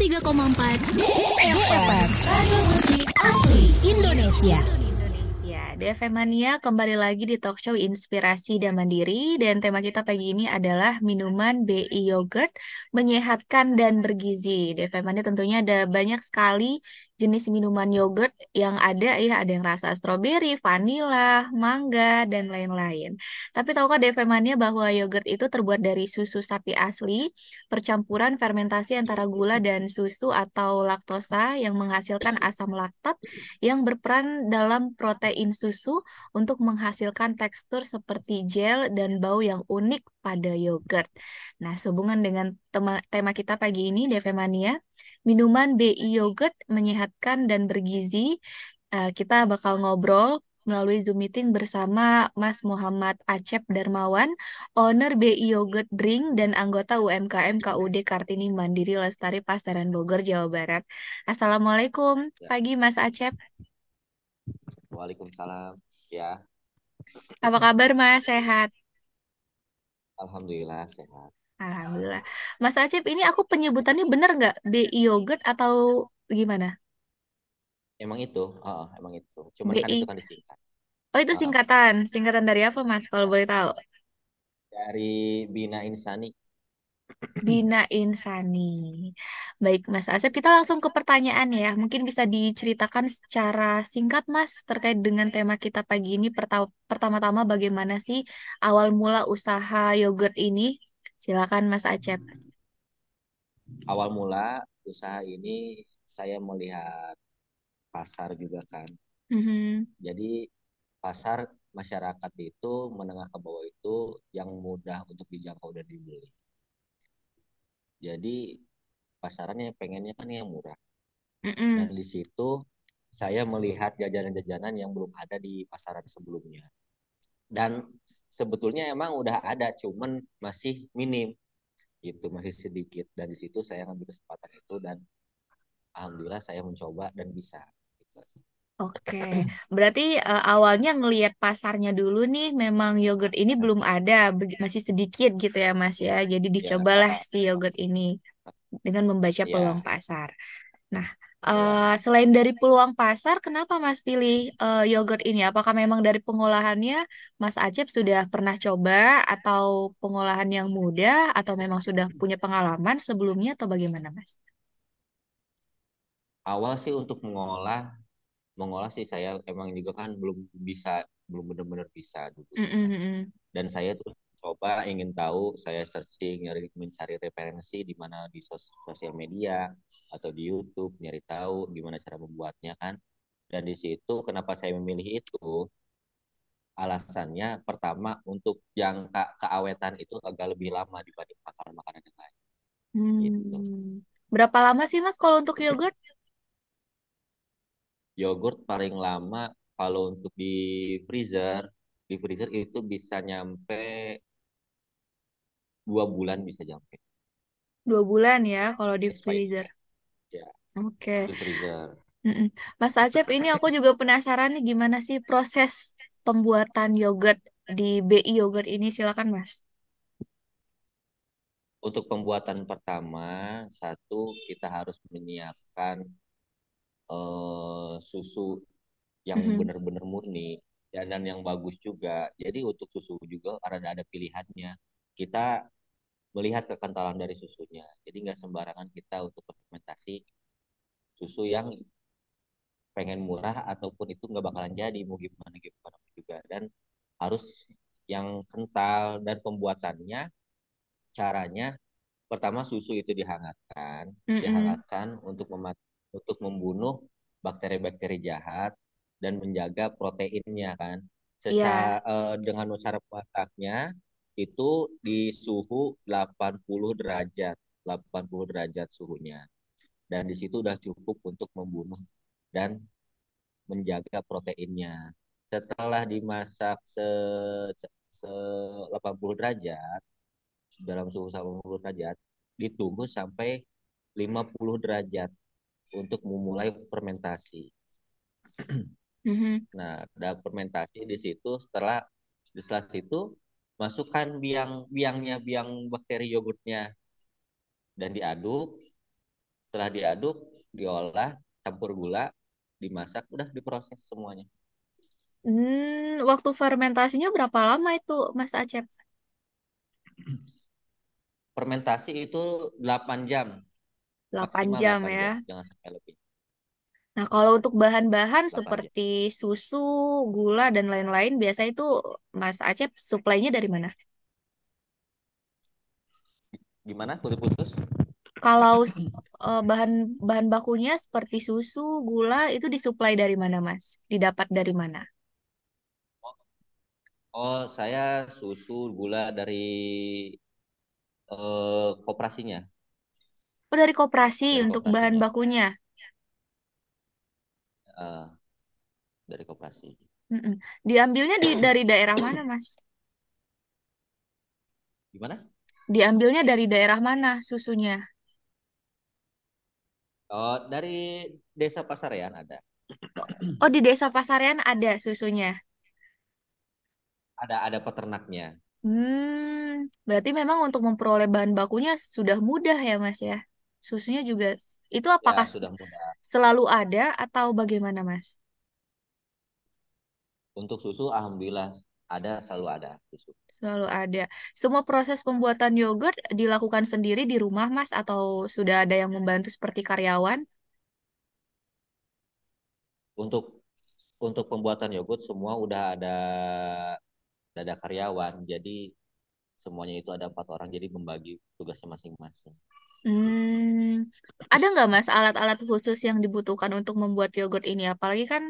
103,4 DFM Radio Musik Asli Indonesia. DFM Mania kembali lagi di talk show Inspirasi dan Mandiri, dan tema kita pagi ini adalah minuman BI Yogurt menyehatkan dan bergizi. DFM Mania tentunya ada banyak sekali jenis minuman yogurt yang ada ya, ada yang rasa stroberi, vanila, mangga, dan lain-lain. Tapi tahukah DFM Mania bahwa yogurt itu terbuat dari susu sapi asli, percampuran fermentasi antara gula dan susu atau laktosa yang menghasilkan asam laktat yang berperan dalam protein susu untuk menghasilkan tekstur seperti gel dan bau yang unik pada yogurt. Nah, sehubungan dengan tema kita pagi ini, Devemania, minuman BI yogurt menyehatkan dan bergizi, kita bakal ngobrol melalui Zoom meeting bersama Mas Muhammad Acep Darmawan, owner BI Yogurt Drink dan anggota UMKM KUD Kartini Mandiri Lestari Pasaran Bogor, Jawa Barat. Assalamualaikum Ya. pagi Mas Acep. Waalaikumsalam. Ya, Apa kabar Mas? Sehat? alhamdulillah sehat. Alhamdulillah. Mas Acep, ini aku penyebutannya bener nggak? BI Yogurt atau gimana? Emang itu. Cuman kan itu BI. kan disingkat. Oh, itu Heeh. singkatan. Singkatan dari apa Mas? Kalau boleh tahu. Dari Bina Insani. Bina Insani. Baik, Mas Asep, kita langsung ke pertanyaan ya. Mungkin bisa diceritakan secara singkat, Mas, terkait dengan tema kita pagi ini. Pertama-tama, bagaimana sih awal mula usaha yogurt ini? Silakan, Mas Acep. Awal mula usaha ini saya melihat pasar juga kan. Mhm. Jadi pasar masyarakat itu menengah ke bawah itu yang mudah untuk dijangkau dan dibeli. Jadi pasarannya pengennya kan yang murah. Dan Mm-mm. di situ saya melihat jajanan-jajanan yang belum ada di pasaran sebelumnya. Dan sebetulnya emang udah ada, cuman masih minim gitu, masih sedikit. Dan di situ saya ngambil kesempatan itu dan alhamdulillah saya mencoba dan bisa gitu. Oke, berarti awalnya ngelihat pasarnya dulu nih, memang yogurt ini belum ada, masih sedikit gitu ya Mas ya. Jadi Ya, dicobalah si yogurt ini dengan membaca peluang ya, pasar. Nah, ya. selain dari peluang pasar, kenapa Mas pilih yogurt ini? Apakah memang dari pengolahannya Mas Acep sudah pernah coba atau pengolahan yang mudah atau memang sudah punya pengalaman sebelumnya atau bagaimana Mas? Awal sih untuk mengolah sih saya emang juga kan belum benar-benar bisa dulunya. Mm-mm-mm. Dan saya tuh coba ingin tahu, saya searching, mencari referensi di mana di sosial media atau di YouTube, nyari tahu gimana cara membuatnya kan. Dan di situ kenapa saya memilih itu, alasannya pertama untuk jangka keawetan itu agak lebih lama dibanding makanan-makanan yang lain gitu. Hmm. Berapa lama sih Mas kalau untuk yogurt? Yogurt paling lama kalau untuk di freezer itu bisa nyampe 2 bulan bisa nyampe 2 bulan ya kalau di freezer. expirednya ya Oke. di freezer. Mm-mm. Mas Acep, ini aku juga penasaran nih gimana sih proses pembuatan yogurt di BI Yogurt ini. Silakan Mas. Untuk pembuatan pertama, satu kita harus menyiapkan susu yang Mhm. benar-benar murni dan yang bagus juga. Jadi untuk susu juga ada pilihannya. Kita melihat kekentalan dari susunya. Jadi nggak sembarangan kita untuk fermentasi susu yang pengen murah ataupun itu nggak bakalan jadi mau gimana gimana juga. Dan harus yang kental dan pembuatannya caranya pertama susu itu Mm-mm. dihangatkan untuk membunuh bakteri-bakteri jahat dan menjaga proteinnya kan. Iya, Dengan cara masaknya itu di suhu 80 derajat, 80 derajat suhunya. Dan di situ udah cukup untuk membunuh dan menjaga proteinnya. Setelah dimasak se 80 derajat, dalam suhu 80 derajat, ditunggu sampai 50 derajat untuk memulai fermentasi. Mhm. Nah, ada fermentasi di situ. Setelah situ masukkan biang bakteri yogurtnya dan diaduk. Setelah diaduk, diolah, campur gula, dimasak, udah diproses semuanya. Waktu fermentasinya berapa lama itu, Mas Acep? Fermentasi itu 8 jam, 8 maksimal jam 8 ya. jam, jangan sampai lebih. Nah, kalau untuk bahan-bahan 8 jam. seperti susu, gula, dan lain-lain, biasa itu Mas Acep suplainya dari mana? Gimana? Putus-putus? Kalau bahan bahan bakunya seperti susu, gula, itu disuplai dari mana, Mas? Didapat dari mana? Oh, saya susu gula dari koperasinya, Oh, dari koperasi dari untuk bahan koperasinya, bakunya. Eh, dari koperasi. Mm-mm. Diambilnya dari daerah mana, Mas? Gimana? Diambilnya dari daerah mana susunya? Oh, dari Desa Pasarean ada. Oh, di Desa Pasarean ada susunya. Ada peternaknya. Berarti memang untuk memperoleh bahan bakunya sudah mudah ya, Mas ya. Susunya juga itu Ya, apakah sudah mudah. selalu ada atau bagaimana, Mas? Untuk susu, alhamdulillah selalu ada susu. Selalu ada. Semua proses pembuatan yogurt dilakukan sendiri di rumah, Mas, atau sudah ada yang membantu seperti karyawan? Untuk untuk pembuatan yogurt semua udah ada karyawan. Jadi semuanya itu ada 4 orang. Jadi membagi tugasnya masing-masing. Hmm, ada nggak Mas alat-alat khusus yang dibutuhkan untuk membuat yogurt ini? Apalagi kan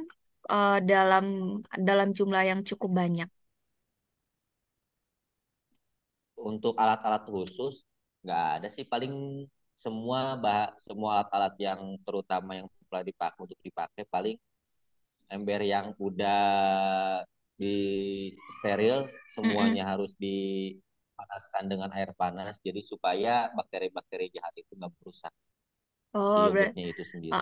dalam dalam jumlah yang cukup banyak. Untuk alat-alat khusus nggak ada sih. Paling semua alat-alat yang terutama yang telah dipakai untuk dipakai paling ember yang udah di steril, Mm-mm. semuanya harus dipanaskan dengan air panas jadi supaya bakteri-bakteri jahat itu nggak merusak si Oh, yogurtnya itu sendiri.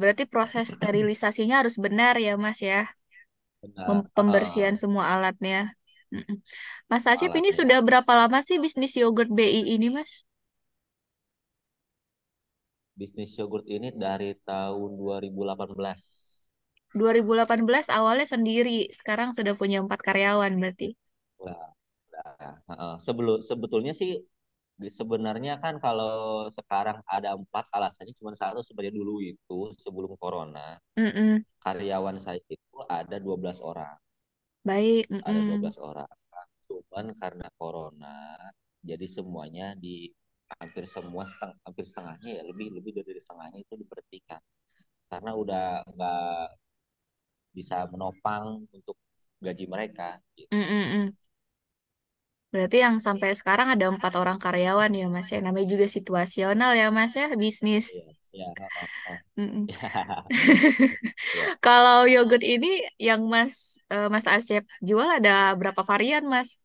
berarti proses sterilisasinya harus benar ya, Mas ya. Benar. Pembersihan semua alatnya. Mm-mm. Mas Acip ini Alatnya sudah berapa lama sih bisnis yogurt BI ini, Mas? bisnis yogurt ini dari tahun 2018. 2018 awalnya sendiri, sekarang sudah punya 4 karyawan berarti. Wah, sebetulnya sih sebenarnya kan kalau sekarang ada 4, alasannya cuma satu. Sebenarnya dulu itu sebelum corona, Mm-mm. karyawan saya itu ada 12 orang. Baik. Ada dua Mm-mm. belas orang. Cuman karena corona, jadi semuanya hampir setengahnya ya, lebih lebih dari setengahnya itu diberhentikan karena udah nggak bisa menopang untuk gaji mereka gitu. Mm-mm. Berarti yang sampai sekarang ada 4 orang karyawan ya Mas ya. Namanya juga situasional ya Mas ya, bisnis. Iya, ya, Mm-mm. ya, ya. Kalau yogurt ini yang Mas Asep jual ada berapa varian Mas?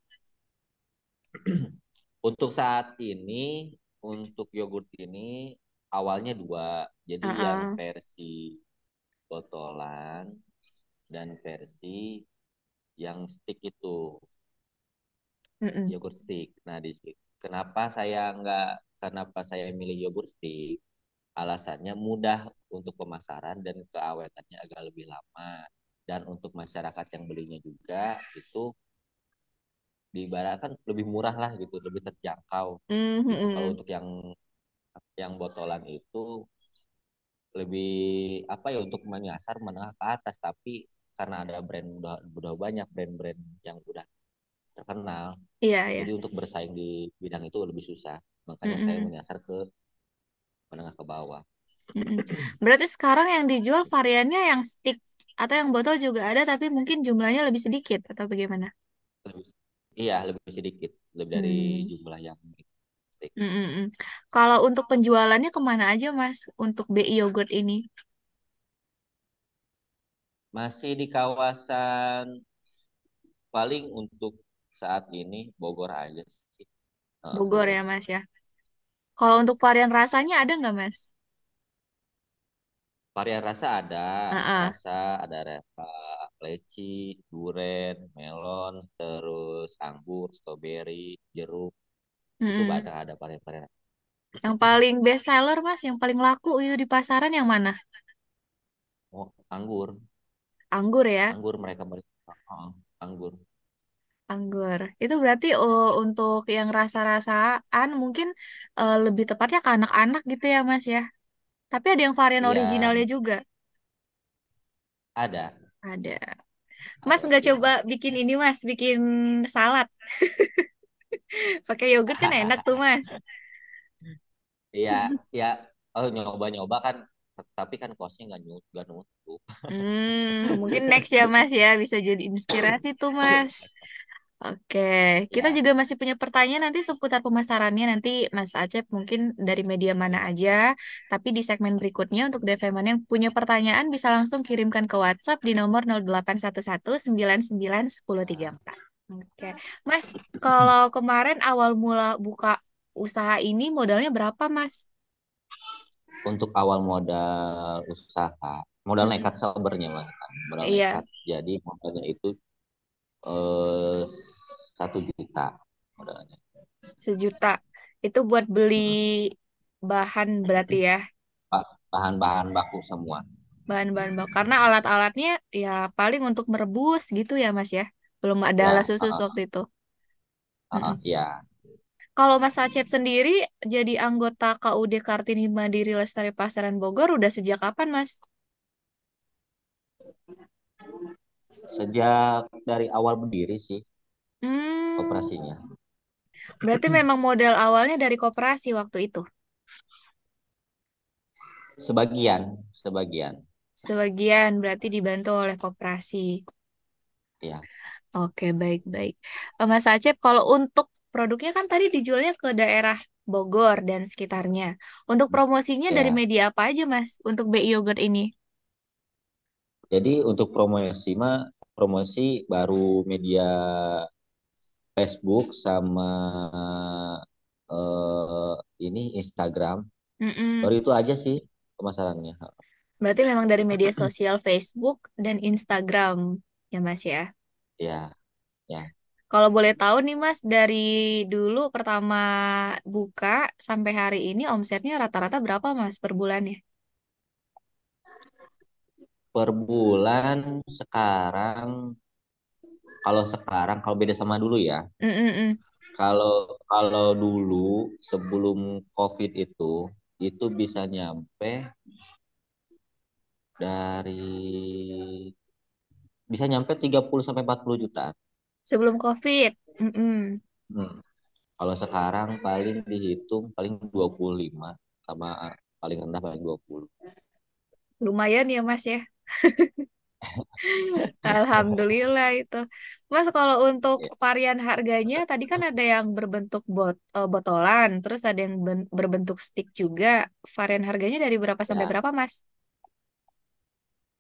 Untuk saat ini, untuk yogurt ini awalnya dua, jadi yang Heeh. versi botolan dan versi yang stick itu. Mm-mm. Yogurt stick. Nah, kenapa saya milih yogurt stick? Alasannya mudah untuk pemasaran dan keawetannya agak lebih lama. Dan untuk masyarakat yang belinya juga itu diibaratkan lebih murah lah gitu, lebih terjangkau gitu. Kalau Mm-mm. untuk yang botolan itu lebih apa ya, untuk menyasar menengah ke atas, tapi karena ada udah banyak brand-brand yang udah terkenal. Iya, ya. Jadi untuk bersaing di bidang itu lebih susah. Makanya saya Mm-mm. menyasar ke menengah ke bawah. Mm-mm. Berarti sekarang yang dijual variannya yang stick atau yang botol juga ada, tapi mungkin jumlahnya lebih sedikit atau bagaimana? Lebih, iya, lebih sedikit. Lebih dari Hmm. jumlah yang stick. Mm-mm. Kalau untuk penjualannya kemana aja, Mas, untuk BI Yogurt ini? Masih di kawasan, paling untuk saat ini Bogor aja sih. Bogor Bogor. ya, Mas ya. Kalau untuk varian rasanya ada nggak, Mas? Varian rasa Ah, ada rasa leci, duren, melon, terus anggur, stroberi, jeruk. Itu mm-mm. ada varian-varian. Yang paling best seller Mas, yang paling laku itu di pasaran yang mana? Oh, anggur, Anggur ya, anggur mereka anggur. anggur. Itu berarti untuk yang rasa-rasaan mungkin lebih tepatnya ke anak-anak gitu ya Mas ya. Tapi ada yang varian Iya, originalnya juga. ada, Ada. Mas ada nggak sih. coba bikin ini Mas, bikin salad. Pakai yogurt kan enak tuh Mas. Iya, ya, oh nyoba-nyoba kan, tapi kan kosnya nggak nutup. Mungkin next ya Mas ya, bisa jadi inspirasi tuh Mas. Oke, kita Ya, juga masih punya pertanyaan nanti seputar pemasarannya. Nanti Mas Acep mungkin dari media mana aja. Tapi di segmen berikutnya untuk DVM yang punya pertanyaan bisa langsung kirimkan ke WhatsApp di nomor 0811 99 10 34. Oke, Mas, kalau kemarin awal mula buka usaha ini modalnya berapa Mas? untuk awal modal usaha, modal Mm-mm. nekat sebenarnya mas, modal Iya, nekat. Jadi modalnya itu eh, 1 juta modalnya. 1 juta. Itu buat beli bahan berarti ya. Bahan-bahan baku semua. Bahan-bahan karena alat-alatnya ya paling untuk merebus gitu ya Mas ya. Belum ada alat Ya, khusus waktu itu. Mm-mm. ya. Kalau Mas Acep sendiri jadi anggota KUD Kartini Mandiri Lestari Pasaran Bogor udah sejak kapan Mas? Sejak dari awal berdiri sih Hmm, operasinya. berarti memang modal awalnya dari koperasi waktu itu. Sebagian, Sebagian berarti dibantu oleh koperasi. ya, Oke, baik-baik. Mas Acep, kalau untuk produknya kan tadi dijualnya ke daerah Bogor dan sekitarnya. Untuk promosinya dari ya. media apa aja, Mas? Untuk BI Yogurt ini? Jadi untuk promosi mah promosi baru media Facebook sama ini Instagram. Mm-mm. Baru itu aja sih pemasarannya. Berarti memang dari media sosial Facebook dan Instagram, ya, Mas ya. Ya, ya. Kalau boleh tahu nih, Mas, dari dulu pertama buka sampai hari ini omsetnya rata-rata berapa, Mas, per bulannya? Per bulan sekarang, kalau beda sama dulu ya. Mm-mm-mm. Kalau kalau dulu sebelum COVID itu bisa nyampe bisa nyampe 30 sampai 40 jutaan. Sebelum COVID. Mm-mm. Hmm. Kalau sekarang paling dihitung paling 25 sama paling rendah paling 20. Lumayan ya, Mas ya. Alhamdulillah itu. Mas, kalau untuk Ya, varian harganya, tadi kan ada yang berbentuk botolan, terus ada yang berbentuk stick juga. Varian harganya dari berapa sampai ya. berapa, Mas?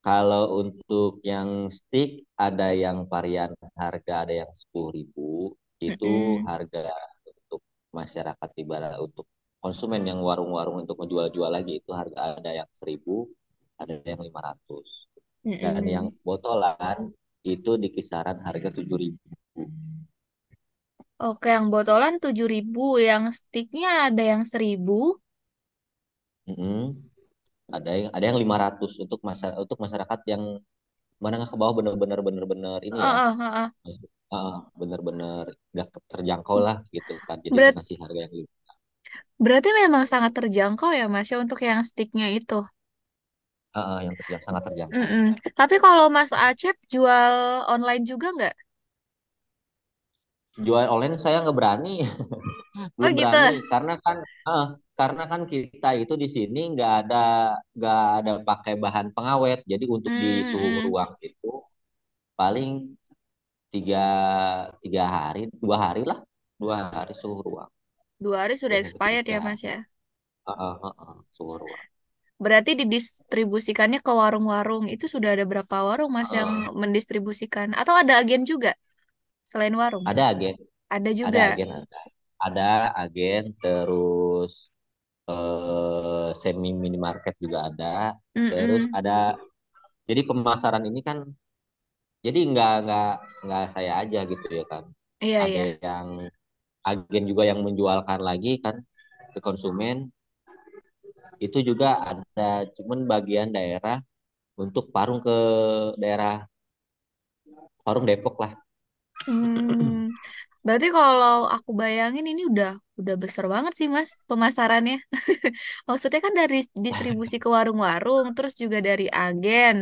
Kalau untuk yang stick ada yang varian harga ada yang 10.000 itu Mm-mm. harga untuk masyarakat ibarat untuk konsumen yang warung-warung untuk menjual-jual lagi itu harga ada yang 1.000 ada yang 500 dan yang Mm-mm. botolan itu di kisaran harga 7.000. Oke, yang botolan 7.000, yang sticknya ada yang 1.000. Mm-mm. Ada yang 500 untuk masyarakat yang menengah ke bawah benar-benar ini ya. Heeh, heeh. Benar-benar nggak terjangkau lah gitu kan jadi Berat, ngasih harga yang gitu. berarti memang sangat terjangkau ya, Mas, ya, untuk yang sticknya itu. Yang sangat terjangkau. Mm-mm. Tapi kalau Mas Acep jual online juga nggak? Jual online saya nggak berani. Oh Belum gitu. berani karena kan kita itu di sini nggak ada pakai bahan pengawet jadi untuk di suhu Mm-mm. ruang itu paling tiga tiga hari 2 hari lah 2 hari suhu ruang 2 hari sudah biasanya expired ya, ketika Mas ya. suhu ruang. Berarti didistribusikannya ke warung-warung. Itu sudah ada berapa warung, Mas, yang Heeh. mendistribusikan? Atau ada agen juga selain warung? Ada agen Ada ada juga. agen ada agen terus semi minimarket juga ada. Terus Mm-mm. ada jadi pemasaran ini kan jadi nggak saya aja gitu ya kan. Iya, Ada iya. yang agen juga yang menjualkan lagi kan ke konsumen itu juga ada, cuman bagian daerah untuk Parung ke daerah Parung Depok lah. Hmm, berarti kalau aku bayangin ini udah besar banget sih Mas pemasarannya. Maksudnya kan dari distribusi ke warung-warung, terus juga dari agen.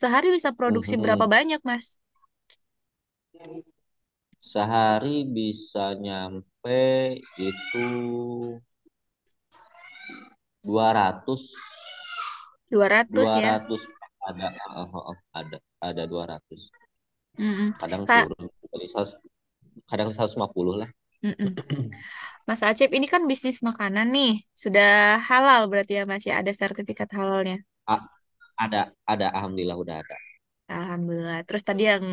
Sehari bisa produksi berapa Mhm. banyak, Mas? Sehari bisa nyampe itu 200 200 dua ya. ratus ada ada 200. Mm-mm. Kadang Kak, turun dari 100, kadang 150 lah. mm-mm. Mas Acep ini kan bisnis makanan nih. Sudah halal berarti ya, Mas ya? Ada sertifikat halalnya. A- ada alhamdulillah udah ada. Alhamdulillah. Terus tadi yang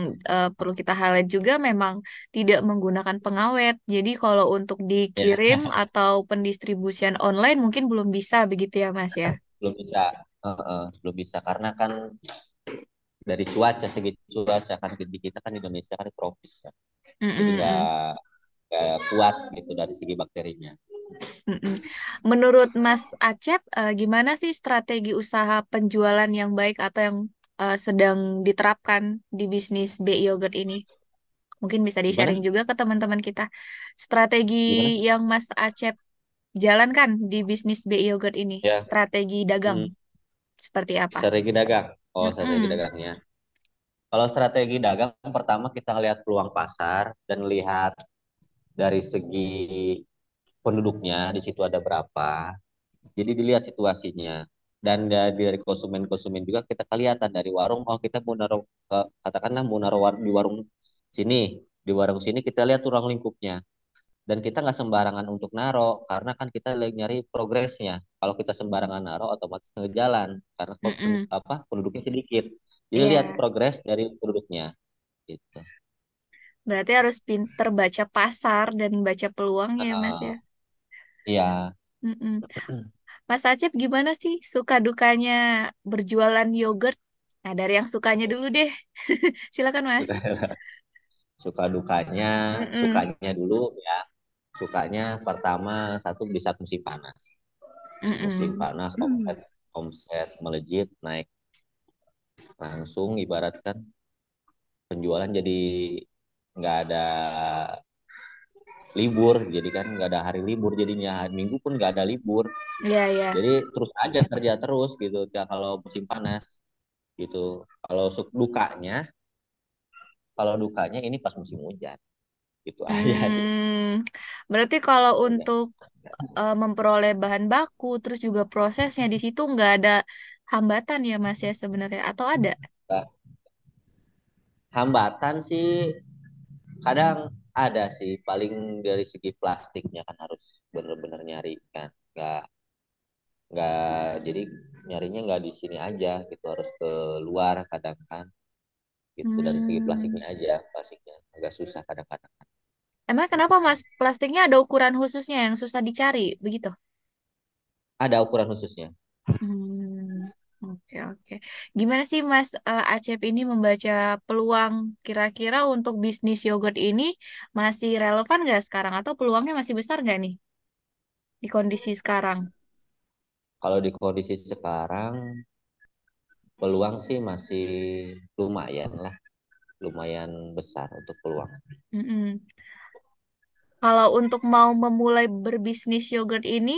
perlu kita highlight juga memang tidak menggunakan pengawet. Jadi kalau untuk Ya, dikirim atau pendistribusian online mungkin belum bisa begitu ya, Mas ya? belum bisa. Belum bisa karena kan dari cuaca, segi cuaca kan di kita kan Indonesia kan tropis kan. Jadi Mm-mm. nggak kuat gitu dari segi bakterinya. Mm-mm. Menurut Mas Acep, gimana sih strategi usaha penjualan yang baik atau yang sedang diterapkan di bisnis BI Yogurt ini? Mungkin bisa di-sharing Gimana? juga ke teman-teman kita. Strategi Gimana? yang Mas Acep jalankan di bisnis BI Yogurt ini, Ya, strategi dagang hmm, seperti apa? strategi dagang. Oh, strategi Mm-mm. dagangnya. Kalau strategi dagang, pertama kita lihat peluang pasar dan lihat dari segi penduduknya di situ ada berapa. Jadi dilihat situasinya. Dan dari konsumen-konsumen juga kita kelihatan dari warung, oh kita mau naruh, katakanlah mau naruh di warung sini. Di warung sini kita lihat ruang lingkupnya. Dan kita nggak sembarangan untuk naruh, karena kan kita lagi nyari progresnya. Kalau kita sembarangan naruh, otomatis nggak jalan. Karena Mm-mm. penduduknya sedikit. Jadi lihat Iya, progres dari penduduknya. Gitu. berarti harus pinter baca pasar dan baca peluangnya ya, Mas ya. Iya. Mm-mm. Mas Acep gimana sih suka dukanya berjualan yogurt? Nah, dari yang sukanya dulu deh. Silakan, Mas. Suka dukanya, Mm-mm. sukanya dulu ya. Sukanya pertama satu di saat musim panas. Musim Mm-mm. panas omset omset melejit naik langsung, ibaratkan penjualan jadi nggak ada libur, jadi kan nggak ada hari libur, jadinya hari Minggu pun nggak ada libur, Iya, iya. jadi terus aja kerja terus gitu ya kalau musim panas gitu. Kalau dukanya, kalau dukanya ini pas musim hujan gitu aja sih. Hmm, berarti kalau untuk memperoleh bahan baku, terus juga prosesnya di situ nggak ada hambatan ya, Mas ya sebenarnya, atau ada? Nah, hambatan sih kadang ada sih, paling dari segi plastiknya kan harus bener-bener nyari kan, nggak jadi nyarinya nggak di sini aja gitu, harus ke luar kadang kan gitu. Dari segi Hmm. plastiknya aja, plastiknya agak susah kadang-kadang. Emang kenapa, Mas? Plastiknya ada ukuran khususnya yang susah dicari, begitu? Ada ukuran khususnya. Hmm, oke oke. Gimana sih Mas Acep ini membaca peluang kira-kira untuk bisnis yogurt ini masih relevan nggak sekarang atau peluangnya masih besar nggak nih di kondisi sekarang? Kalau di kondisi sekarang peluang sih masih lumayan lah, lumayan besar untuk peluang. Mm-mm. Kalau untuk mau memulai berbisnis yogurt ini,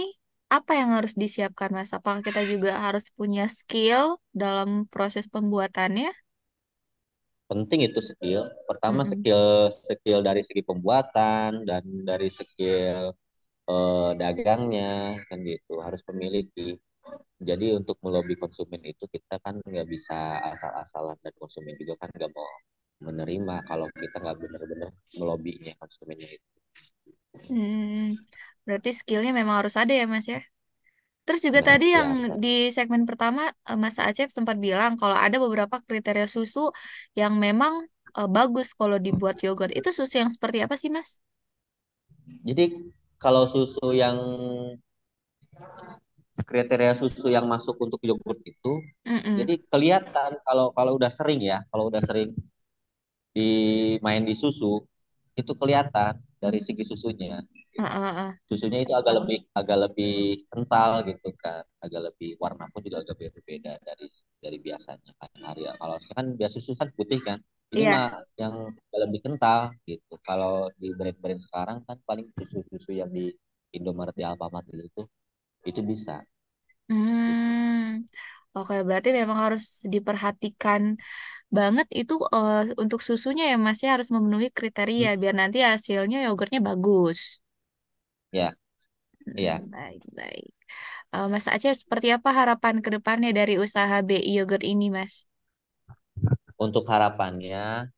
apa yang harus disiapkan Mas? Apakah kita juga harus punya skill dalam proses pembuatannya? Penting itu skill. Pertama Mm-mm. skill skill dari segi pembuatan dan dari skill dagangnya kan gitu harus memiliki. Jadi untuk melobi konsumen itu kita kan nggak bisa asal-asalan, dan konsumen juga kan nggak mau menerima kalau kita nggak benar-benar melobinya konsumennya itu. Hmm, berarti skillnya memang harus ada ya Mas ya? Terus juga Nah, tadi ya yang harus di ada. segmen pertama Mas Acep sempat bilang kalau ada beberapa kriteria susu yang memang bagus kalau dibuat yogurt. Itu susu yang seperti apa sih, Mas? Jadi kalau susu yang kriteria susu yang masuk untuk yogurt itu, Mm-mm. jadi kelihatan kalau kalau udah sering ya, kalau udah sering dimain di susu itu kelihatan dari segi susunya. Heeh. Susunya itu agak lebih kental gitu kan, agak lebih warna pun juga agak berbeda dari biasanya kan hari ya. Kalau kan biasa susu kan putih kan, ini Iya. mah yang agak lebih kental gitu. Kalau di brand-brand sekarang kan paling susu-susu yang di Indomaret, di Alfamart gitu itu bisa gitu. Hmm. Oke, berarti memang harus diperhatikan banget itu untuk susunya ya Mas ya harus memenuhi kriteria Hmm, biar nanti hasilnya yogurtnya bagus. ya, iya. Baik-baik. Mas Aceh, seperti apa harapan ke depannya dari usaha BI Yogurt ini, Mas? Untuk harapannya,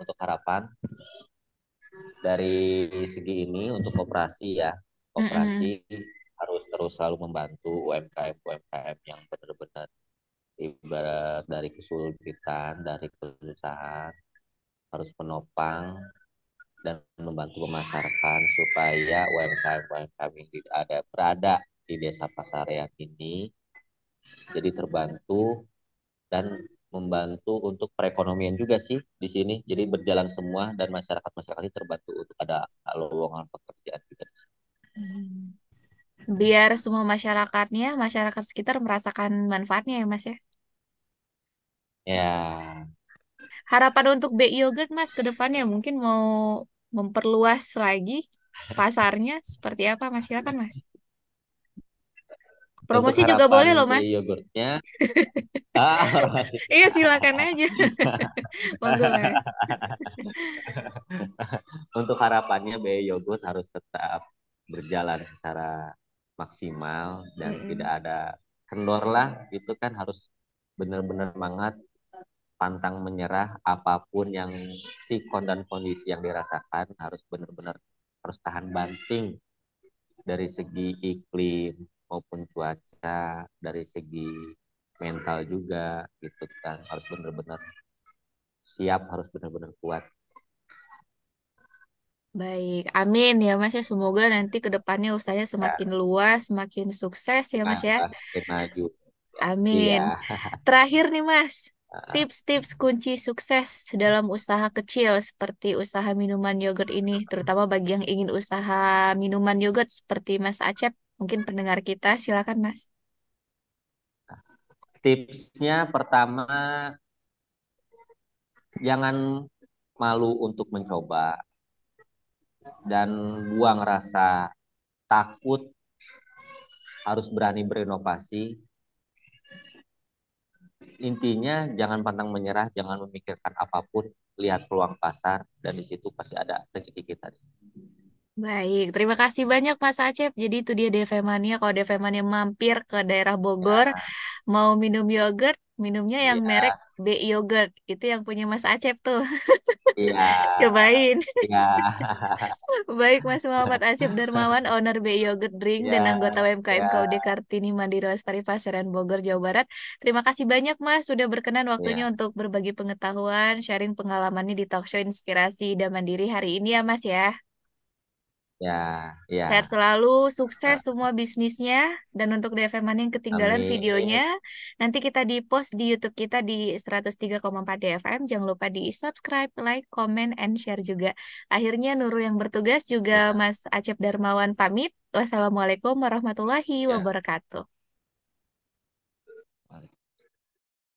untuk harapan dari segi ini untuk koperasi ya, Mm-mm. koperasi harus terus selalu membantu UMKM yang benar-benar ibarat dari kesulitan, dari kesusahan, harus menopang dan membantu pemasaran supaya UMKM yang tidak ada berada di desa Pasarean ini jadi terbantu dan membantu untuk perekonomian juga sih di sini. Jadi berjalan semua dan masyarakat ini terbantu untuk ada lowongan pekerjaan juga. Hmm. Biar semua masyarakatnya, masyarakat sekitar merasakan manfaatnya ya, Mas ya. Ya, Harapan untuk BI Yogurt, Mas, ke depannya mungkin mau memperluas lagi pasarnya seperti apa, Mas? Silakan, Mas. untuk Promosi juga boleh harapan loh, Mas. BI Yogurtnya, masih. Iya, silakan aja. Monggo, Mas. Untuk harapannya BI Yogurt harus tetap berjalan secara maksimal dan tidak Mm-mm. ada kendor lah, itu kan harus benar-benar semangat, pantang menyerah apapun yang sikon dan kondisi yang dirasakan harus benar-benar harus tahan banting dari segi iklim maupun cuaca, dari segi mental juga gitu kan, harus benar-benar siap, harus benar-benar kuat. Baik, amin ya Mas ya. Semoga nanti ke depannya usahanya semakin Ya, luas, semakin sukses ya Mas ya. pasti maju. Ya, Amin. iya. Terakhir nih Mas, tips-tips kunci sukses dalam usaha kecil seperti usaha minuman yogurt ini, terutama bagi yang ingin usaha minuman yogurt seperti Mas Acep. Mungkin pendengar kita, silakan Mas. Tipsnya pertama, jangan malu untuk mencoba dan buang rasa takut, harus berani berinovasi. Intinya jangan pantang menyerah, jangan memikirkan apapun, lihat peluang pasar dan di situ pasti ada rezeki kita. Baik, terima kasih banyak Mas Acep. Jadi itu dia DV Mania. Kalau DV Mania mampir ke daerah Bogor, Ya, mau minum yogurt, minumnya yang merek iya, B Yogurt. Itu yang punya Mas Acep tuh. iya, Cobain. iya, Baik, Mas Muhammad Acep Darmawan, owner B Yogurt Drink iya, dan anggota UMKM iya, KUD Kartini Mandiri Lestari Pasaran Bogor, Jawa Barat. Terima kasih banyak, Mas, sudah berkenan waktunya iya, untuk berbagi pengetahuan, sharing pengalamannya di talk show Inspirasi dan Mandiri hari ini ya, Mas ya. iya, iya. Sehat selalu, sukses semua bisnisnya. Dan untuk DFM Money yang ketinggalan videonya, Amin. nanti kita di post di YouTube kita di 103,4 DFM. Jangan lupa di subscribe, like, comment, and share juga. Akhirnya Nurul yang bertugas juga Ya, Mas Acep Darmawan pamit. Wassalamualaikum warahmatullahi ya. wabarakatuh.